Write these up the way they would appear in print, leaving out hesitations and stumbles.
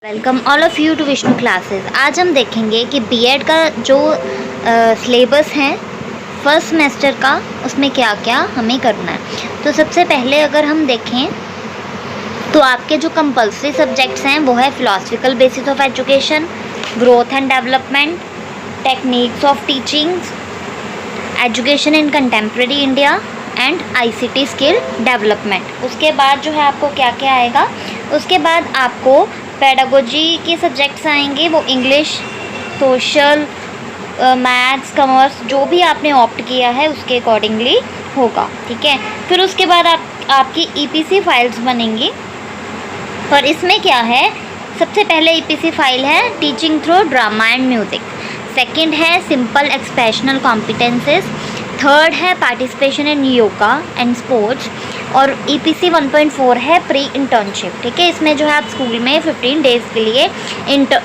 Welcome all of you to Vishnu classes. आज हम देखेंगे कि बीएड का जो सिलेबस है फर्स्ट सेमेस्टर का, उसमें क्या क्या हमें करना है। तो सबसे पहले अगर हम देखें तो आपके जो कंपलसरी सब्जेक्ट्स हैं वो है philosophical basis of education, growth and development, techniques of teaching, education in contemporary India and ICT skill development. उसके बाद जो है आपको क्या क्या आएगा, उसके बाद आपको पेडागोजी के सब्जेक्ट्स आएंगे, वो इंग्लिश, सोशल, मैथ्स, कॉमर्स, जो भी आपने ऑप्ट किया है उसके अकॉर्डिंगली होगा, ठीक है। फिर उसके बाद आपकी ईपीसी फाइल्स बनेंगी और इसमें क्या है, सबसे पहले ईपीसी फाइल है teaching through drama and music, second है सिंपल एक्सप्रेशनल कॉम्पिटेंसेस, थर्ड है participation in yoga and sports, और ईपीसी 1.4 है प्री इंटर्नशिप, ठीक है। इसमें जो है आप स्कूल में 15 डेज़ के लिए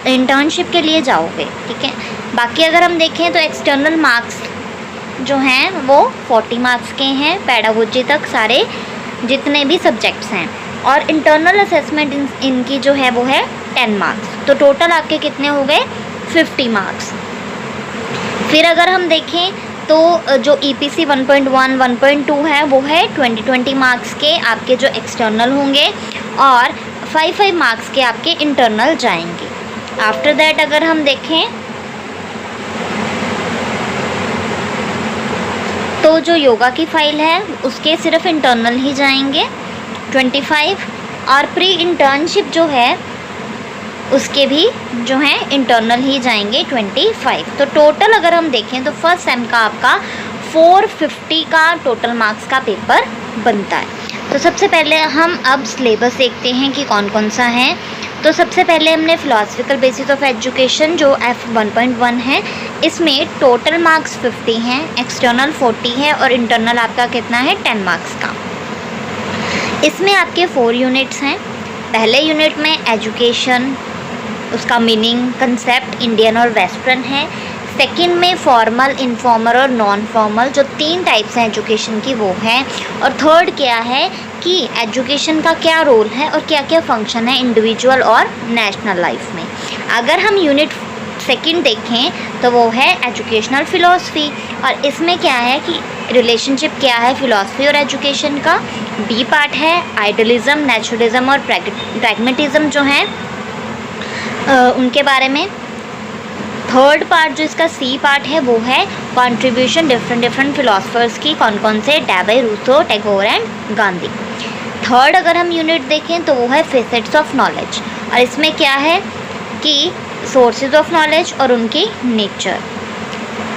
इंटर्नशिप के लिए जाओगे, ठीक है। बाकी अगर हम देखें तो एक्सटर्नल मार्क्स जो हैं वो 40 मार्क्स के हैं, पेडागोजी तक सारे जितने भी सब्जेक्ट्स हैं, और इंटरनल असेसमेंट इनकी जो है वो है 10 मार्क्स। तो टोटल आपके कितने हो गए, 50 मार्क्स। फिर अगर हम देखें तो जो ईपीसी 1.1, 1.2 है वो है 20 मार्क्स के आपके जो एक्सटर्नल होंगे, और 5 मार्क्स के आपके इंटरनल जाएंगे। आफ्टर दैट अगर हम देखें तो जो योगा की फाइल है उसके सिर्फ इंटरनल ही जाएंगे 25, और प्री इंटर्नशिप जो है उसके भी जो है इंटरनल ही जाएंगे 25। तो टोटल अगर हम देखें तो फर्स्ट सेम का आपका 450 का टोटल मार्क्स का पेपर बनता है। तो सबसे पहले हम अब सिलेबस देखते हैं कि कौन कौन सा है। तो सबसे पहले हमने फिलोसफिकल बेसिस ऑफ एजुकेशन जो F1.1 है, इसमें टोटल मार्क्स 50 हैं, एक्सटर्नल 40 है, और इंटरनल आपका कितना है 10 मार्क्स का। इसमें आपके 4 यूनिट्स हैं। पहले यूनिट में एजुकेशन, उसका मीनिंग, कंसेप्ट इंडियन और वेस्टर्न है। सेकंड में फॉर्मल, इनफॉर्मल और नॉन फॉर्मल, जो 3 टाइप्स हैं एजुकेशन की वो हैं। और थर्ड क्या है कि एजुकेशन का क्या रोल है और क्या क्या फंक्शन है इंडिविजुअल और नेशनल लाइफ में। अगर हम यूनिट सेकंड देखें तो वो है एजुकेशनल फ़िलॉसफी, और इसमें क्या है कि रिलेशनशिप क्या है फ़िलॉसफी और एजुकेशन का। बी पार्ट है आइडियलिज़म, नेचुरलिज़म और प्रैग्मेटिज़म जो हैं उनके बारे में। थर्ड पार्ट जो इसका सी पार्ट है वो है कंट्रीब्यूशन डिफरेंट फिलोसफर्स की, कौन कौन से, Dewey, Rousseau, Tagore and Gandhi. Third अगर हम यूनिट देखें तो वो है फेसेट्स ऑफ नॉलेज, और इसमें क्या है कि सोर्सेज ऑफ नॉलेज और उनकी नेचर।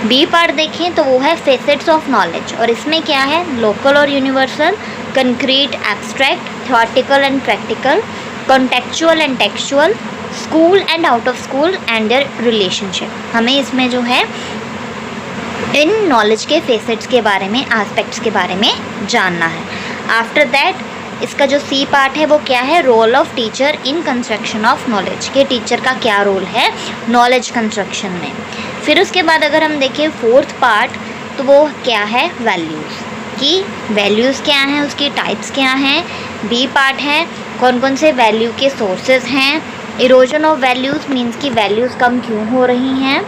बी पार्ट देखें तो वो है फेसेट्स ऑफ नॉलेज, और इसमें क्या है, लोकल और universal, concrete, abstract, theoretical and practical, contextual and textual, school and out of school and their relationship. हमें इसमें जो है इन नॉलेज के फेसेट्स के बारे में, एस्पेक्ट्स के बारे में जानना है। आफ्टर दैट इसका जो सी पार्ट है वो क्या है, role of teacher in construction of knowledge, के टीचर का क्या रोल है नॉलेज कंस्ट्रक्शन में। फिर उसके बाद अगर हम देखें फोर्थ पार्ट तो वो क्या है, वैल्यूज़ की, वैल्यूज़ क्या हैं, उसकी टाइप्स क्या हैं। बी पार्ट है कौन कौन से वैल्यू के सोर्सेज हैं, इरोजन ऑफ वैल्यूज़ मीन्स कि वैल्यूज़ कम क्यों हो रही हैं,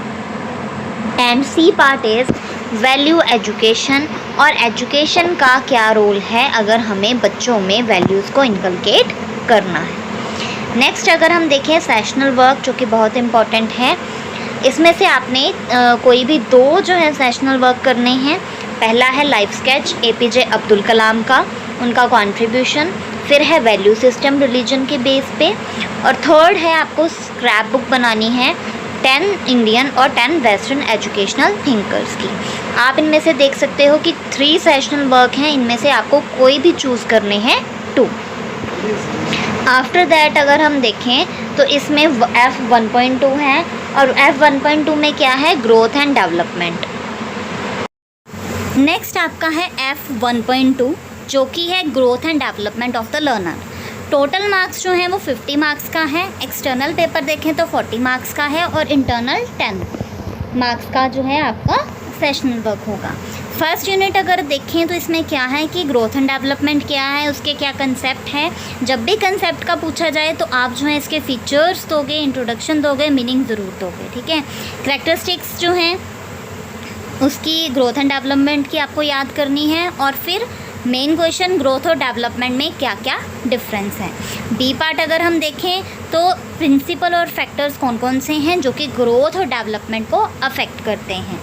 and C part is value education, और एजुकेशन का क्या रोल है अगर हमें बच्चों में वैल्यूज़ को इनकलकेट करना है। नेक्स्ट अगर हम देखें सेशनल वर्क, जो कि बहुत इम्पॉर्टेंट है, इसमें से आपने कोई भी 2 जो है सेशनल वर्क करने हैं। पहला है life sketch APJ Abdul Kalam का, उनका कंट्रीब्यूशन, फिर है वैल्यू सिस्टम रिलीजन के बेस पे, और थर्ड है आपको स्क्रैप बुक बनानी है 10 इंडियन और 10 वेस्टर्न एजुकेशनल थिंकर्स की। आप इनमें से देख सकते हो कि 3 सेशनल वर्क हैं, इनमें से आपको कोई भी चूज़ करने हैं 2। आफ्टर दैट अगर हम देखें तो इसमें F1.2 है, और F1.2 में क्या है, ग्रोथ एंड डेवलपमेंट। नेक्स्ट आपका है F1.2 जो कि है growth and development of the learner. Total marks जो हैं वो 50 मार्क्स का है। एक्सटर्नल पेपर देखें तो 40 मार्क्स का है, और इंटरनल 10 मार्क्स का जो है आपका सेशनल वर्क होगा। फर्स्ट यूनिट अगर देखें तो इसमें क्या है कि ग्रोथ एंड डेवलपमेंट क्या है, उसके क्या कंसेप्ट है। जब भी कंसेप्ट का पूछा जाए तो आप जो है इसके फीचर्स दोगे, इंट्रोडक्शन दोगे, मीनिंग ज़रूर दोगे, ठीक है। करैक्टरिस्टिक्स जो हैं उसकी ग्रोथ एंड डेवलपमेंट की आपको याद करनी है, और फिर मेन क्वेश्चन ग्रोथ और डेवलपमेंट में क्या क्या डिफरेंस है। बी पार्ट अगर हम देखें तो प्रिंसिपल और फैक्टर्स कौन कौन से हैं जो कि ग्रोथ और डेवलपमेंट को अफेक्ट करते हैं।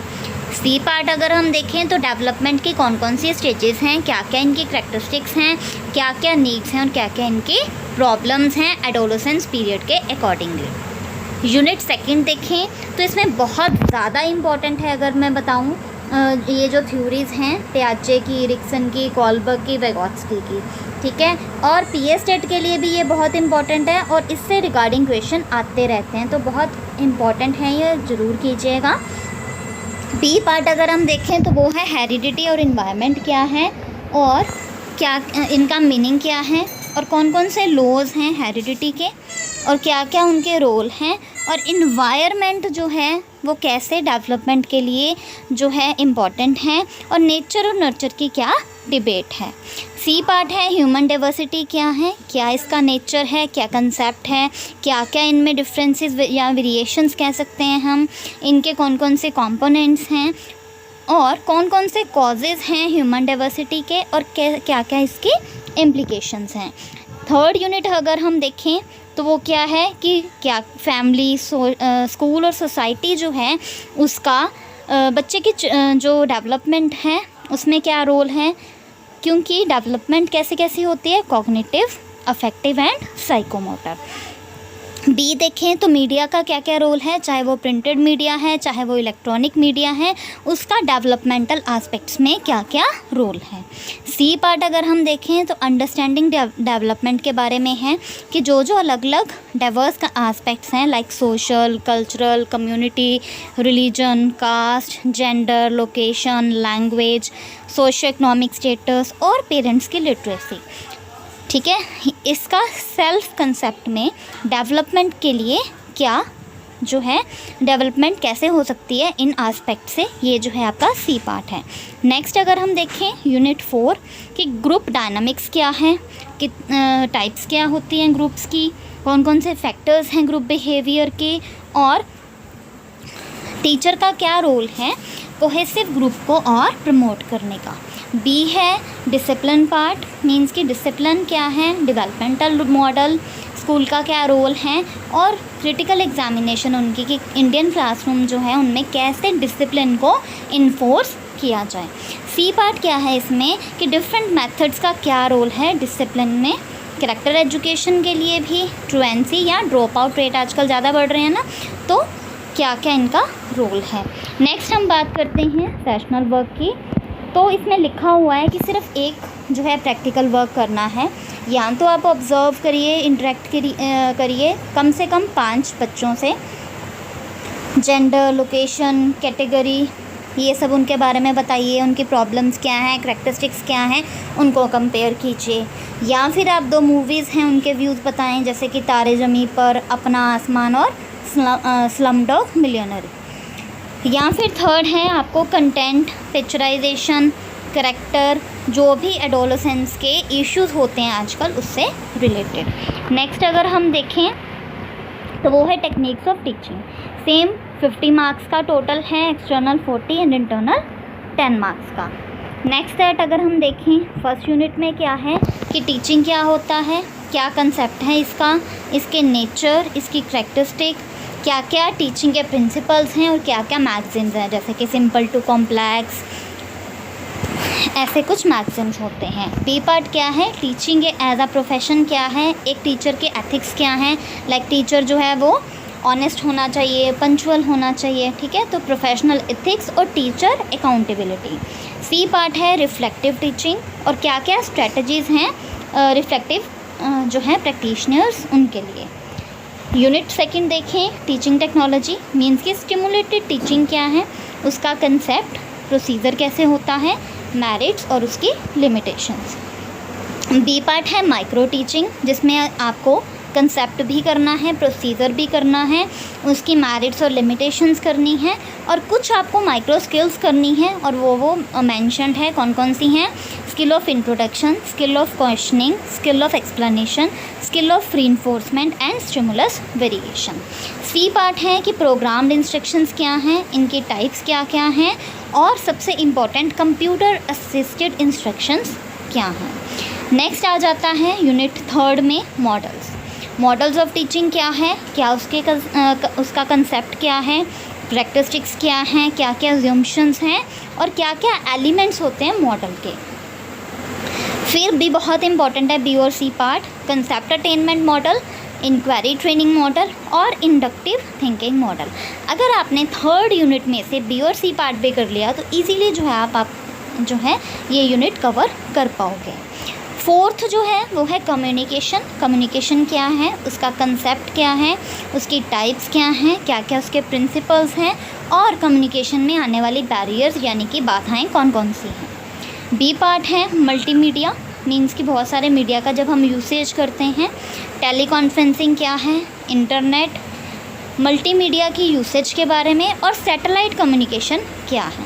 सी पार्ट अगर हम देखें तो डेवलपमेंट की कौन कौन सी स्टेजेस हैं, क्या क्या इनकी करैक्टरिस्टिक्स हैं, क्या क्या नीड्स हैं और क्या क्या इनकी प्रॉब्लम्स हैं एडोलेसेंस पीरियड के अकॉर्डिंगली। यूनिट सेकंड देखें तो इसमें बहुत ज़्यादा इम्पॉर्टेंट है अगर मैं बताऊं, ये जो थ्योरीज़ हैं पियाजे की, इरिक्सन की, कोलबर्ग की, वेगोत्स्की की, ठीक है। और पीएस टेट के लिए भी ये बहुत इम्पॉर्टेंट है और इससे रिगार्डिंग क्वेश्चन आते रहते हैं, तो बहुत इम्पॉर्टेंट है, ये ज़रूर कीजिएगा। बी पार्ट अगर हम देखें तो वो है हेरिडिटी और इन्वायरमेंट क्या है और क्या इनका मीनिंग क्या है, और कौन कौन से लॉज हैं हेरिडिटी के और क्या क्या उनके रोल हैं, और इन्वायरमेंट जो है वो कैसे डेवलपमेंट के लिए जो है इम्पॉर्टेंट है, और नेचर और नर्चर की क्या डिबेट है। सी पार्ट है ह्यूमन डाइवर्सिटी क्या है, क्या इसका नेचर है, क्या कंसेप्ट है, क्या क्या इनमें डिफरेंसेस या वेरिएशंस कह सकते हैं हम, इनके कौन कौन से कंपोनेंट्स हैं और कौन कौन से कॉजेज़ हैं ह्यूमन डाइवर्सिटी के, और क्या क्या इसकी इम्प्लीकेशंस हैं। थर्ड यूनिट अगर हम देखें तो वो क्या है कि क्या फैमिली, स्कूल और सोसाइटी जो है उसका बच्चे की जो डेवलपमेंट है उसमें क्या रोल है, क्योंकि डेवलपमेंट कैसे कैसी होती है, cognitive, affective and psychomotor. B देखें तो मीडिया का क्या क्या रोल है, चाहे वो प्रिंटेड मीडिया है चाहे वो इलेक्ट्रॉनिक मीडिया है, उसका डेवलपमेंटल एस्पेक्ट्स में क्या क्या रोल है। सी पार्ट अगर हम देखें तो अंडरस्टैंडिंग डेवलपमेंट के बारे में है कि जो जो अलग अलग डाइवर्स का एस्पेक्ट्स हैं like social, cultural, community, religion, caste, gender, location, language, socio economic status और पेरेंट्स की लिटरेसी, ठीक है। इसका सेल्फ कंसेप्ट में डेवलपमेंट के लिए क्या जो है डेवलपमेंट कैसे हो सकती है इन एस्पेक्ट से, ये जो है आपका सी पार्ट है। नेक्स्ट अगर हम देखें यूनिट 4 कि ग्रुप डायनामिक्स क्या है, कि टाइप्स क्या होती हैं ग्रुप्स की, कौन कौन से फैक्टर्स हैं ग्रुप बिहेवियर के, और टीचर का क्या रोल है कोहेसिव ग्रुप को और प्रमोट करने का। बी है डिसिप्लिन पार्ट, मींस कि डिसिप्लिन क्या है, डेवलपमेंटल मॉडल, स्कूल का क्या रोल है, और क्रिटिकल एग्जामिनेशन उनकी कि इंडियन क्लासरूम जो है उनमें कैसे डिसिप्लिन को इन्फोर्स किया जाए। सी पार्ट क्या है इसमें कि डिफरेंट मेथड्स का क्या रोल है डिसिप्लिन में, कैरेक्टर एजुकेशन के लिए भी, ट्रुएंसी या ड्रॉप आउट रेट आजकल ज़्यादा बढ़ रहे हैं ना, तो क्या क्या इनका रोल है। नेक्स्ट हम बात करते हैं सेशनल वर्क की। तो इसमें लिखा हुआ है कि सिर्फ एक जो है प्रैक्टिकल वर्क करना है, या तो आप ऑब्ज़र्व करिए, इंटरेक्ट करिए कम से कम 5 बच्चों से, जेंडर, लोकेशन, कैटेगरी, ये सब उनके बारे में बताइए, उनकी प्रॉब्लम्स क्या हैं, करैक्टरिस्टिक्स क्या हैं, उनको कंपेयर कीजिए। या फिर आप 2 मूवीज़ हैं उनके व्यूज़ बताएं, जैसे कि तारे ज़मीं पर, अपना आसमान और स्लमडॉग मिलियनेयर। या फिर थर्ड है आपको कंटेंट, पिक्चराइजेशन, करैक्टर, जो भी एडोलेसेंस के इश्यूज़ होते हैं आजकल उससे रिलेटेड। नेक्स्ट अगर हम देखें तो वो है techniques of teaching. Same 50 marks का टोटल है, एक्सटर्नल 40 एंड इंटरनल 10 मार्क्स का। नेक्स्ट दैट अगर हम देखें फर्स्ट यूनिट में क्या है कि टीचिंग क्या होता है, क्या कंसेप्ट है इसका, इसके नेचर, इसकी करैक्टरिस्टिक, क्या क्या टीचिंग के प्रिंसिपल्स हैं और क्या क्या मैगजीन्स हैं, जैसे कि सिंपल टू कॉम्प्लेक्स, ऐसे कुछ मैगजीन्स होते हैं। बी पार्ट क्या है, टीचिंग एज अ प्रोफेशन क्या है, एक टीचर के एथिक्स क्या हैं, लाइक टीचर जो है वो ऑनेस्ट होना चाहिए, पंचुअल होना चाहिए, ठीक है, तो प्रोफेशनल एथिक्स और टीचर अकाउंटेबिलिटी। सी पार्ट है रिफ्लेक्टिव टीचिंग, और क्या क्या स्ट्रेटजीज़ हैं रिफ्लेक्टिव जो है प्रैक्टिशनर्स उनके लिए। यूनिट सेकंड देखें टीचिंग टेक्नोलॉजी, मीन्स की स्टिमुलेटेड टीचिंग क्या है, उसका कंसेप्ट, प्रोसीजर कैसे होता है, मेरिट्स और उसकी लिमिटेशंस। बी पार्ट है माइक्रो टीचिंग, जिसमें आपको कंसेप्ट भी करना है, प्रोसीजर भी करना है, उसकी मेरिट्स और लिमिटेशंस करनी है, और कुछ आपको माइक्रो स्किल्स करनी है, और वो मेंशन्ड है। कौन कौन सी हैं? Skill of introduction, skill of questioning, skill of explanation, skill of reinforcement and stimulus variation. C part है कि प्रोग्राम्ड इंस्ट्रक्शंस क्या हैं, इनके टाइप्स क्या क्या हैं, और सबसे इम्पॉर्टेंट कंप्यूटर असिस्टेड इंस्ट्रक्शंस क्या हैं। नेक्स्ट आ जाता है यूनिट 3 में मॉडल्स। मॉडल्स ऑफ टीचिंग क्या है, क्या उसका कंसेप्ट क्या है, प्रैक्टिस्टिक्स क्या हैं, क्या क्या अज्यूम्शंस हैं, और क्या क्या एलिमेंट्स होते हैं मॉडल के। फिर भी बहुत इंपॉर्टेंट है बी और C part, concept attainment model, inquiry training model और इंडक्टिव थिंकिंग मॉडल। अगर आपने 3rd यूनिट में से बी और सी पार्ट भी कर लिया तो इजीली जो है आप जो है ये यूनिट कवर कर पाओगे। 4th जो है वो है कम्युनिकेशन। कम्युनिकेशन क्या है, उसका कंसेप्ट क्या है, उसकी टाइप्स क्या हैं, क्या क्या उसके प्रिंसिपल्स हैं, और कम्युनिकेशन में आने वाली बैरियर्स यानी कि बाधाएं कौन कौन सी हैं। बी पार्ट है मल्टीमीडिया, मीन्स कि बहुत सारे मीडिया का जब हम यूसेज करते हैं। टेली कॉन्फ्रेंसिंग क्या है, इंटरनेट, मल्टीमीडिया की यूसेज के बारे में, और सैटेलाइट कम्युनिकेशन क्या है।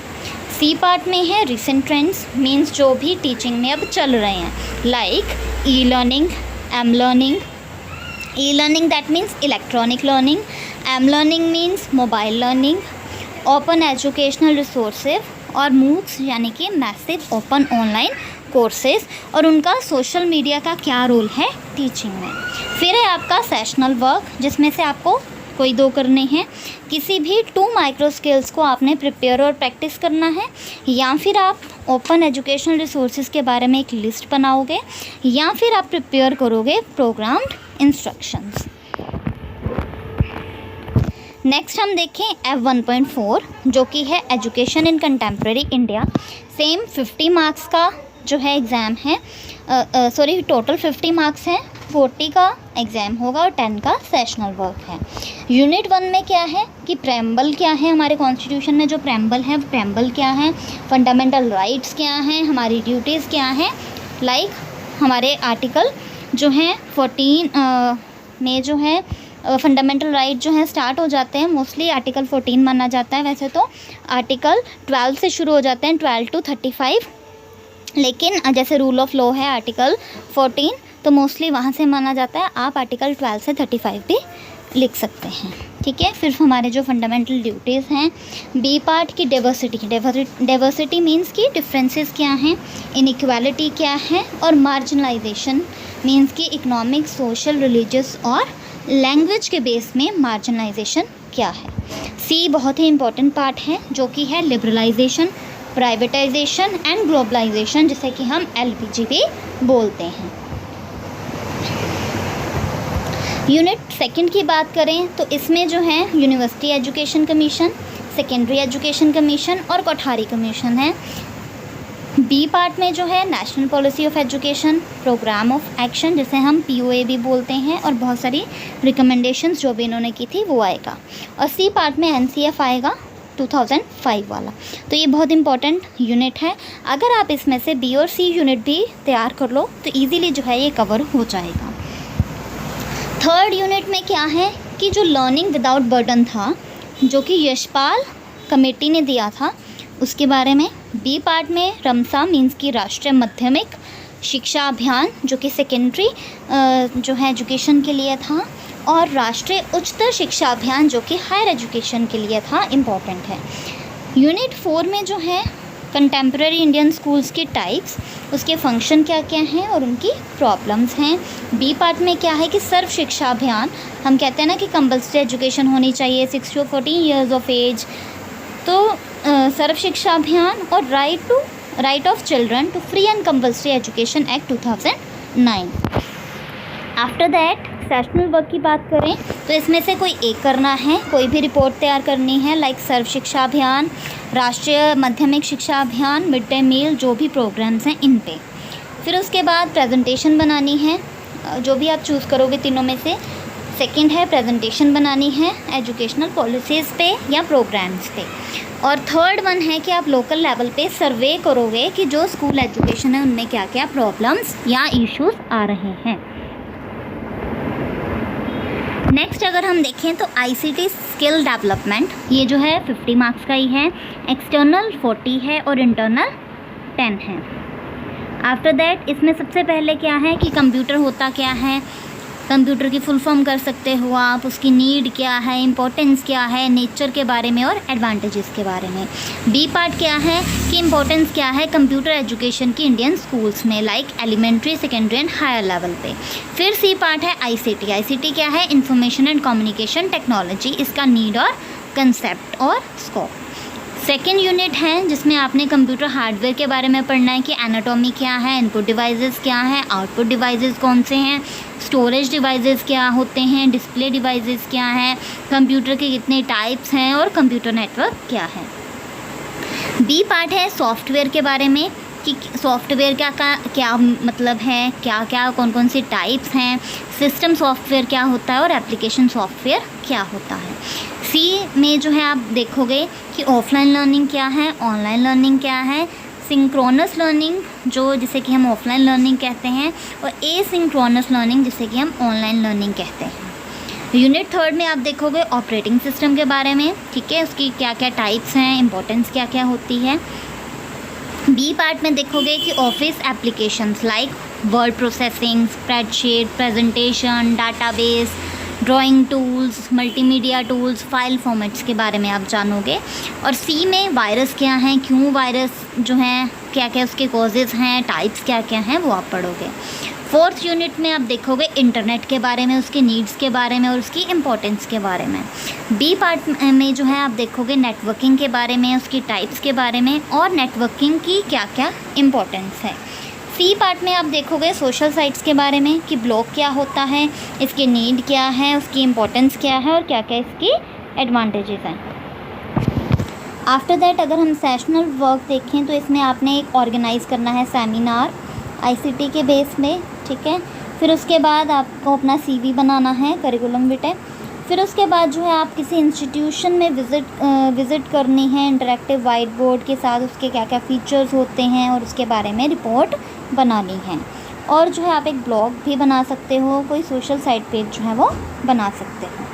सी पार्ट में है रिसेंट ट्रेंड्स, मीन्स जो भी टीचिंग में अब चल रहे हैं, like e learning, am learning. E learning that means electronic learning, am learning means mobile learning, open educational resources, और मूक्स यानी कि मैसिव ओपन ऑनलाइन कोर्सेज, और उनका सोशल मीडिया का क्या रोल है टीचिंग में। फिर है आपका सेशनल वर्क, जिसमें से आपको कोई 2 करने हैं। किसी भी 2 माइक्रो स्किल्स को आपने प्रिपेयर और प्रैक्टिस करना है, या फिर आप ओपन एजुकेशनल रिसोर्सेज के बारे में एक लिस्ट बनाओगे, या फिर आप प्रिपेयर करोगे प्रोग्राम्ड इंस्ट्रक्शंस। नेक्स्ट हम देखें F1.4 जो कि है education in contemporary India. Same 50 marks का जो है एग्ज़ाम है, टोटल 50 मार्क्स हैं, 40 का एग्ज़ाम होगा और 10 का सेशनल वर्क है। यूनिट 1 में क्या है कि प्रेम्बल क्या है, हमारे कॉन्स्टिट्यूशन में जो प्रेम्बल है प्रेम्बल क्या है, फंडामेंटल राइट्स क्या हैं, हमारी ड्यूटीज़ क्या हैं, लाइक हमारे आर्टिकल जो हैं 14 में जो है फंडामेंटल राइट जो है स्टार्ट हो जाते हैं, मोस्टली आर्टिकल 14 माना जाता है, वैसे तो आर्टिकल 12 से शुरू हो जाते हैं, 12 to 35, लेकिन जैसे रूल ऑफ लॉ है आर्टिकल 14 तो मोस्टली वहाँ से माना जाता है। आप आर्टिकल 12 से 35 भी लिख सकते हैं, ठीक है। फिर हमारे जो फंडामेंटल ड्यूटीज़ हैं, बी पार्ट की डाइवर्सिटी मीन्स कि डिफरेंसेस क्या हैं, इनइक्वालिटी क्या है, और मार्जिनलाइजेशन मीन्स कि इकोनॉमिक, सोशल, रिलीजियस और लैंग्वेज के बेस में मार्जिनलाइजेशन क्या है। सी बहुत ही इंपॉर्टेंट पार्ट है जो कि है लिबरलाइजेशन, प्राइवेटाइजेशन एंड ग्लोबलाइजेशन, जिसे कि हम LPG भी बोलते हैं। यूनिट 2 की बात करें तो इसमें जो है university education commission, secondary education commission और कोठारी कमीशन है। बी पार्ट में जो है national policy of education, program of action जिसे हम POA भी बोलते हैं, और बहुत सारी रिकमेंडेशंस जो भी इन्होंने की थी वो आएगा। और सी पार्ट में NCF आएगा 2005 वाला। तो ये बहुत इंपॉर्टेंट यूनिट है। अगर आप इसमें से बी और सी यूनिट भी तैयार कर लो तो ईजीली जो है ये कवर हो जाएगा। 3rd यूनिट में क्या है कि जो लर्निंग विदाउट बर्डन था जो कि यशपाल कमेटी ने दिया था उसके बारे में। बी पार्ट में रमसा मीन्स की राष्ट्रीय माध्यमिक शिक्षा अभियान जो कि सेकेंडरी जो है एजुकेशन के लिए था, और राष्ट्रीय उच्चतर शिक्षा अभियान जो कि हायर एजुकेशन के लिए था, इम्पॉर्टेंट है। यूनिट 4 में जो है कंटेम्प्रेरी इंडियन स्कूल्स की टाइप्स, उसके फंक्शन क्या क्या हैं और उनकी प्रॉब्लम्स हैं। बी पार्ट में क्या है कि सर्व शिक्षा अभियान, हम कहते हैं ना कि कंपल्सरी एजुकेशन होनी चाहिए 6 to 14 ईयर्स ऑफ एज, तो सर्व शिक्षा अभियान और right of children to free and compulsory education act 2009। After that sessional work की बात करें तो इसमें से कोई एक करना है, कोई भी रिपोर्ट तैयार करनी है, लाइक सर्व शिक्षा अभियान, राष्ट्रीय माध्यमिक शिक्षा अभियान, मिड डे मील, जो भी प्रोग्राम्स हैं इन पे। फिर उसके बाद प्रेजेंटेशन बनानी है, जो भी आप चूज़ करोगे तीनों में से। सेकंड है प्रेजेंटेशन बनानी है एजुकेशनल पॉलिसीज़ पे या प्रोग्राम्स पे। और थर्ड वन है कि आप लोकल लेवल पे सर्वे करोगे कि जो स्कूल एजुकेशन है उनमें क्या क्या प्रॉब्लम्स या इश्यूज़ आ रहे हैं। नेक्स्ट अगर हम देखें तो आईसीटी स्किल डेवलपमेंट, ये जो है 50 मार्क्स का ही है, एक्सटर्नल 40 है और इंटरनल 10 है। आफ्टर दैट इसमें सबसे पहले क्या है कि कंप्यूटर होता क्या है, कंप्यूटर की फुल फॉर्म कर सकते हो आप, उसकी नीड क्या है, इंपॉर्टेंस क्या है, नेचर के बारे में और एडवांटेजेस के बारे में। बी पार्ट क्या है कि इंपॉर्टेंस क्या है कंप्यूटर एजुकेशन की इंडियन स्कूल्स में, like elementary, secondary and higher level पे। फिर सी पार्ट है आईसीटी। आईसीटी क्या है, इंफॉर्मेशन एंड कम्युनिकेशन टेक्नोलॉजी, इसका नीड और कंसेप्ट और स्कोप। सेकेंड यूनिट है जिसमें आपने कंप्यूटर हार्डवेयर के बारे में पढ़ना है कि एनाटॉमी क्या है, इनपुट डिवाइसेस क्या है, आउटपुट डिवाइसेस कौन से हैं, स्टोरेज डिवाइसेस क्या होते हैं, डिस्प्ले डिवाइसेस क्या है, कंप्यूटर के कितने टाइप्स हैं और कंप्यूटर नेटवर्क क्या है। बी पार्ट है सॉफ्टवेयर के बारे में कि सॉफ्टवेयर क्या मतलब है, क्या क्या कौन कौन सी टाइप्स हैं, सिस्टम सॉफ्टवेयर क्या होता है और एप्लीकेशन सॉफ्टवेयर क्या होता है। सी में जो है आप देखोगे कि ऑफलाइन लर्निंग क्या है, ऑनलाइन लर्निंग क्या है, सिंक्रोनस लर्निंग जो जिसे कि हम ऑफलाइन लर्निंग कहते हैं और एसिंक्रोनस लर्निंग जिसे कि हम ऑनलाइन लर्निंग कहते हैं। यूनिट थर्ड में आप देखोगे ऑपरेटिंग सिस्टम के बारे में, ठीक है, उसकी क्या क्या टाइप्स हैं, इंपॉर्टेंस क्या क्या होती है। बी पार्ट में देखोगे कि office applications like word processing, spreadsheet, presentation, database, drawing tools, multimedia tools, file formats के बारे में आप जानोगे। और सी में वायरस क्या हैं, क्यों वायरस जो हैं, क्या क्या उसके कॉजेज़ हैं, टाइप्स क्या क्या हैं, वो आप पढ़ोगे। फोर्थ यूनिट में आप देखोगे इंटरनेट के बारे में, उसके नीड्स के बारे में और उसकी इम्पोर्टेंस के बारे में। बी पार्ट में जो है आप देखोगे नेटवर्किंग के बारे में, उसकी टाइप्स के बारे में और नेटवर्किंग की क्या क्या इम्पोर्टेंस है। सी पार्ट में आप देखोगे सोशल साइट्स के बारे में कि ब्लॉग क्या होता है, इसकी नीड क्या है, उसकी इम्पोर्टेंस क्या है और क्या क्या इसकी एडवांटेजेस हैं। आफ्टर दैट अगर हम सेशनल वर्क देखें तो इसमें आपने एक ऑर्गेनाइज़ करना है सेमिनार आईसीटी के बेस में, ठीक है। फिर उसके बाद आपको अपना सीवी बनाना है, करिकुलम विटे। फिर उसके बाद जो है आप किसी इंस्टीट्यूशन में विज़िट करनी है इंटरेक्टिव वाइट बोर्ड के साथ, उसके क्या क्या फ़ीचर्स होते हैं और उसके बारे में रिपोर्ट बनानी है। और जो है आप एक ब्लॉग भी बना सकते हो, कोई सोशल साइट पेज जो है वो बना सकते हो।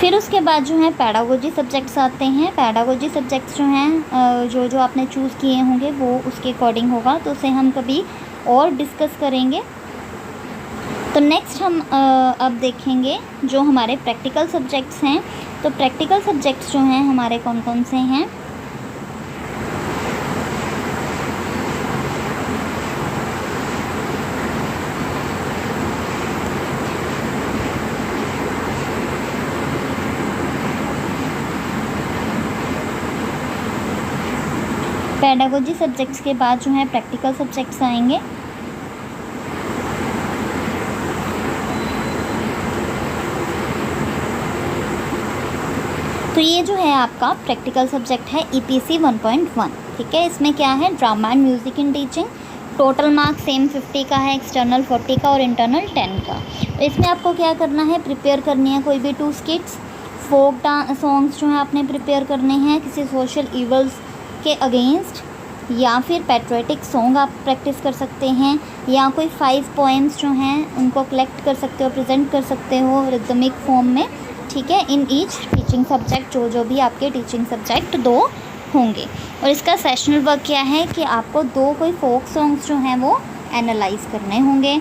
फिर उसके बाद जो है पैडागोजी सब्जेक्ट्स आते हैं। पैडागोजी सब्जेक्ट्स जो हैं जो आपने चूज़ किए होंगे वो उसके अकॉर्डिंग होगा, तो उसे हम कभी और डिस्कस करेंगे। तो नेक्स्ट हम अब देखेंगे जो हमारे प्रैक्टिकल सब्जेक्ट्स हैं। तो प्रैक्टिकल सब्जेक्ट्स जो हैं हमारे कौन कौन से हैं। पेडागोजी सब्जेक्ट्स के बाद जो है प्रैक्टिकल सब्जेक्ट्स आएंगे। तो ये जो है आपका प्रैक्टिकल सब्जेक्ट है ईपीसी 1.1, ठीक है। इसमें क्या है, drama and music in teaching. Total marks same 50 का है, एक्सटर्नल 40 का और इंटरनल 10 का। तो इसमें आपको क्या करना है, प्रिपेयर करनी है कोई भी 2 स्किट्स, फोक डांस सॉन्ग्स जो है आपने प्रिपेयर करने हैं किसी सोशल इवल्स के अगेंस्ट, या फिर पैट्रियोटिक सॉन्ग आप प्रैक्टिस कर सकते हैं, या कोई 5 पोएम्स जो हैं उनको कलेक्ट कर सकते हो, प्रेजेंट कर सकते हो रिदमिक फॉर्म में, ठीक है। इन ईच टीचिंग सब्जेक्ट, जो भी आपके टीचिंग सब्जेक्ट 2 होंगे। और इसका सेशनल वर्क क्या है कि आपको 2 कोई फोक सॉन्ग्स जो हैं वो एनालाइज करने होंगे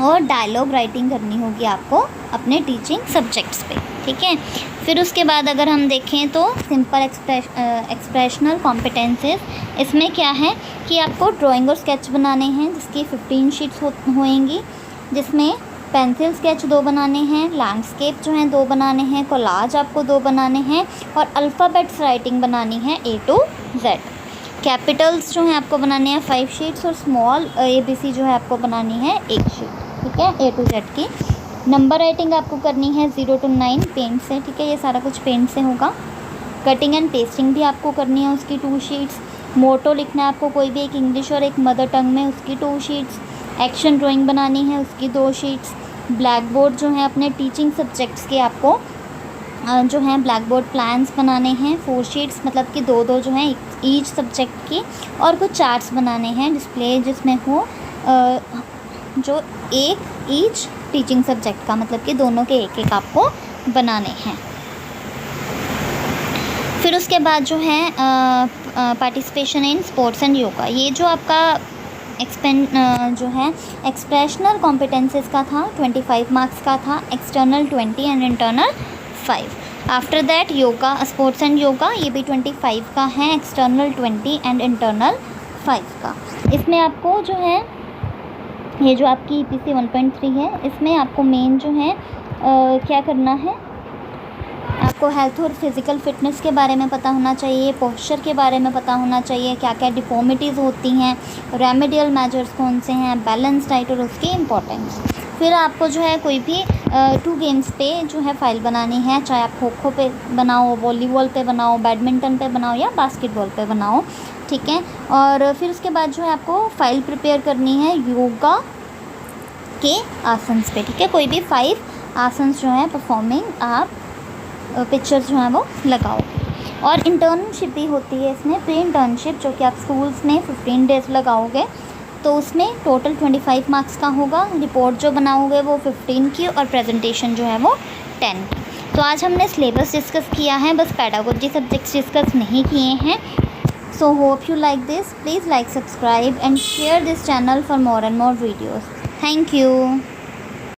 और डायलॉग राइटिंग करनी होगी आपको अपने टीचिंग सब्जेक्ट्स पे, ठीक है। फिर उसके बाद अगर हम देखें तो सिंपल एक्सप्रेशनल कॉम्पिटेंसेस, इसमें क्या है कि आपको ड्राइंग और स्केच बनाने हैं जिसकी 15 शीट्स होएंगी, जिसमें पेंसिल स्केच 2 बनाने हैं, लैंडस्केप जो हैं 2 बनाने हैं, कोलाज आपको 2 बनाने हैं और अल्फ़ाबेट्स राइटिंग बनानी है A to Z। कैपिटल्स जो हैं आपको बनाने हैं 5 शीट्स और स्मॉल ABC जो है आपको बनानी है 1 शीट, ठीक है, A to Z की। नंबर राइटिंग आपको करनी है 0 to 9 पेंट से, ठीक है, ये सारा कुछ पेंट से होगा। कटिंग एंड पेस्टिंग भी आपको करनी है उसकी 2 शीट्स। मोटो लिखना है आपको कोई भी एक इंग्लिश और एक मदर टंग में, उसकी 2 शीट्स। एक्शन ड्राइंग बनानी है उसकी 2 शीट्स। ब्लैक बोर्ड जो है अपने टीचिंग सब्जेक्ट्स के आपको जो हैं ब्लैक बोर्ड प्लान्स बनाने हैं 4 शीट्स, मतलब कि 2-2 जो हैं ईच सब्जेक्ट की, और कुछ चार्ट्स बनाने हैं डिस्प्ले जिसमें हो जो एक ईच टीचिंग सब्जेक्ट का, मतलब कि दोनों के एक एक आपको बनाने हैं। फिर उसके बाद जो है participation in sports and yoga, ये जो आपका जो है एक्सप्रेशनल कॉम्पिटेंसेस का था 25 मार्क्स का था, external 20 and internal 5। After that yoga, sports and yoga, ये भी 25 का है, एक्सटर्नल 20 एंड इंटरनल 5 का। इसमें आपको जो है ये जो आपकी EPC 1.3 है, इसमें आपको मेन जो है क्या करना है, आपको हेल्थ और फिज़िकल फिटनेस के बारे में पता होना चाहिए, पोस्चर के बारे में पता होना चाहिए, क्या क्या डिफॉर्मिटीज़ होती हैं, रेमेडियल मेजर्स कौन से हैं, बैलेंस डाइट और उसकी इम्पोर्टेंस। फिर आपको जो है कोई भी 2 गेम्स पे जो है फ़ाइल बनानी है, चाहे आप खो खो पे बनाओ, वॉलीबॉल पे बनाओ, बैडमिंटन पे बनाओ या बास्केटबॉल पे बनाओ, ठीक है। और फिर उसके बाद जो है आपको फ़ाइल प्रिपेयर करनी है योगा के आसन्स पे, ठीक है। कोई भी 5 आसन्स जो है परफॉर्मिंग आप पिक्चर्स जो हैं वो लगाओगे। और इंटर्नशिप भी होती है इसमें, प्री इंटर्नशिप, जो कि आप स्कूल्स में 15 डेज़ लगाओगे, तो उसमें टोटल 25 मार्क्स का होगा। रिपोर्ट जो बनाओगे वो 15 की और प्रेजेंटेशन जो है वो 10 की। तो आज हमने सिलेबस डिस्कस किया है, बस पेडागोजी सब्जेक्ट्स डिस्कस नहीं किए हैं। So hope you like this. Please like, subscribe and share this channel for more and more videos. Thank you.